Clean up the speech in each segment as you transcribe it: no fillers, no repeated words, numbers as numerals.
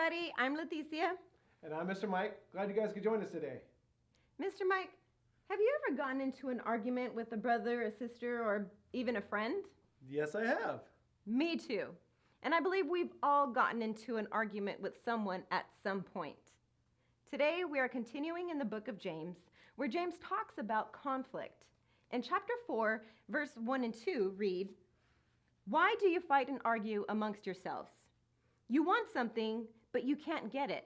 everybody. I'm Leticia. And I'm Mr. Mike. Glad you guys could join us today. Mr. Mike, have you ever gotten into an argument with a brother, a sister, or even a friend? Yes, I have. Me too. And I believe we've all gotten into an argument with someone at some point. Today, we are continuing in the book of James, where James talks about conflict. In chapter 4, verse 1 and 2 read, "Why do you fight and argue amongst yourselves? You want something, but you can't get it.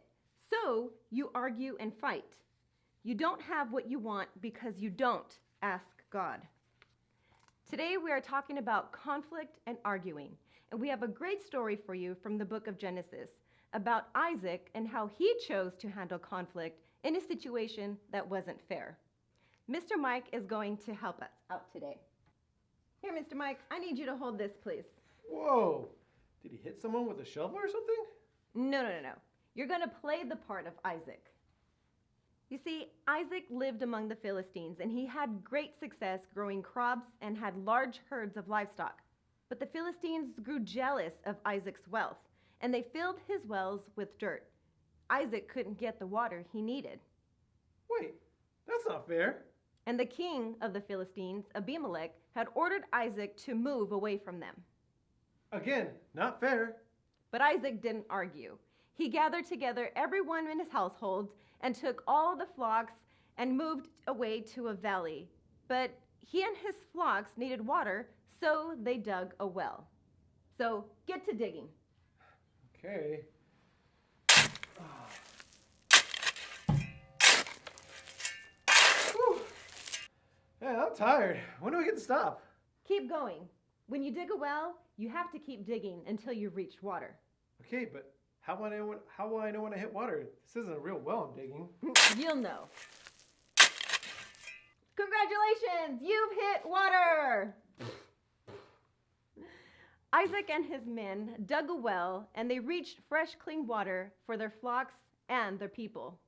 So you argue and fight. You don't have what you want because you don't ask God." Today we are talking about conflict and arguing, and we have a great story for you from the book of Genesis about Isaac and how he chose to handle conflict in a situation that wasn't fair. Mr. Mike is going to help us out today. Here, Mr. Mike, I need you to hold this, please. Whoa! Did he hit someone with a shovel or something? No. You're going to play the part of Isaac. You see, Isaac lived among the Philistines, and he had great success growing crops and had large herds of livestock. But the Philistines grew jealous of Isaac's wealth, and they filled his wells with dirt. Isaac couldn't get the water he needed. Wait, that's not fair. And the king of the Philistines, Abimelech, had ordered Isaac to move away from them. Again, not fair. But Isaac didn't argue. He gathered together everyone in his household and took all the flocks and moved away to a valley. But he and his flocks needed water, so they dug a well. So get to digging. Okay. Whew. Yeah, I'm tired. When do we get to stop? Keep going. When you dig a well, you have to keep digging until you reach water. Okay, but how will I know when I hit water? This isn't a real well I'm digging. You'll know. Congratulations! You've hit water! Isaac and his men dug a well, and they reached fresh, clean water for their flocks and their people.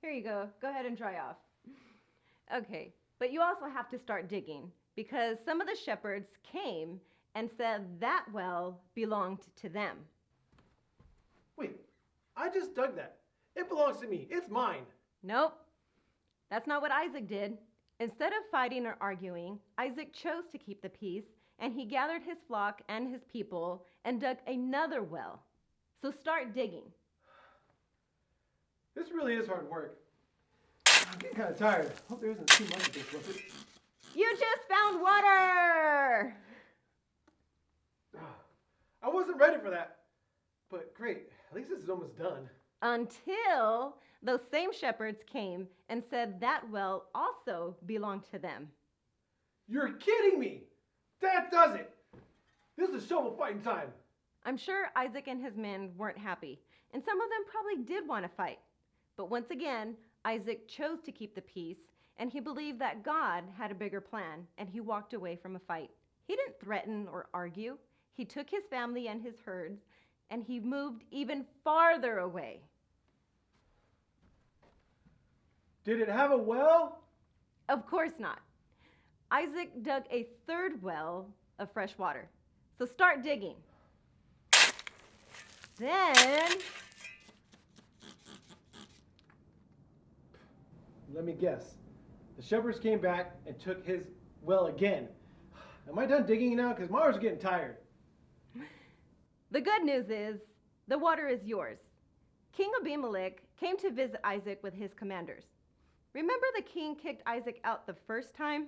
Here you go. Go ahead and dry off. Okay, but you also have to start digging, because some of the shepherds came and said that well belonged to them. Wait, I just dug that. It belongs to me. It's mine. Nope, that's not what Isaac did. Instead of fighting or arguing, Isaac chose to keep the peace, and he gathered his flock and his people and dug another well. So start digging. This really is hard work. I'm getting kind of tired. Hope there isn't too much of this, was it? You just found water! I wasn't ready for that. But great, at least this is almost done. Until those same shepherds came and said that well also belonged to them. You're kidding me! That does it! This is shovel fighting time. I'm sure Isaac and his men weren't happy, and some of them probably did want to fight. But once again, Isaac chose to keep the peace, and he believed that God had a bigger plan, and he walked away from a fight. He didn't threaten or argue. He took his family and his herds, and he moved even farther away. Did it have a well? Of course not. Isaac dug a third well of fresh water. So start digging. Then, Let me guess. The shepherds came back and took his well again. Am I done digging now? Because Mars is getting tired. the good news is the water is yours. King Abimelech came to visit Isaac with his commanders. Remember the king kicked Isaac out the first time?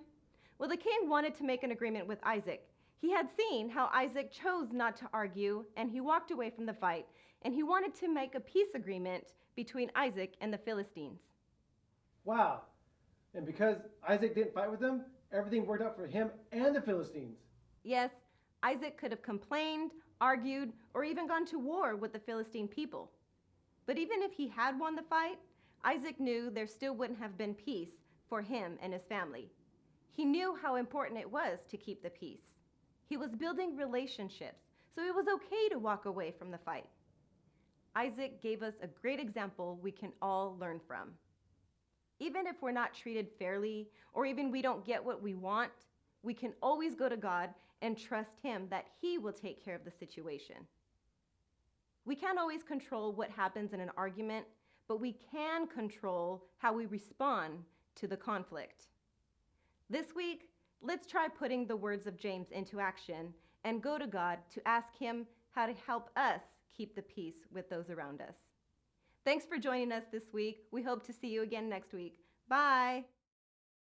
Well, the king wanted to make an agreement with Isaac. He had seen how Isaac chose not to argue, and he walked away from the fight, and he wanted to make a peace agreement between Isaac and the Philistines. Wow. And because Isaac didn't fight with them, everything worked out for him and the Philistines. Yes, Isaac could have complained, argued, or even gone to war with the Philistine people. But even if he had won the fight, Isaac knew there still wouldn't have been peace for him and his family. He knew how important it was to keep the peace. He was building relationships, so it was okay to walk away from the fight. Isaac gave us a great example we can all learn from. Even if we're not treated fairly, or even we don't get what we want, we can always go to God and trust Him that He will take care of the situation. We can't always control what happens in an argument, but we can control how we respond to the conflict. This week, let's try putting the words of James into action and go to God to ask Him how to help us keep the peace with those around us. Thanks for joining us this week. We hope to see you again next week. Bye.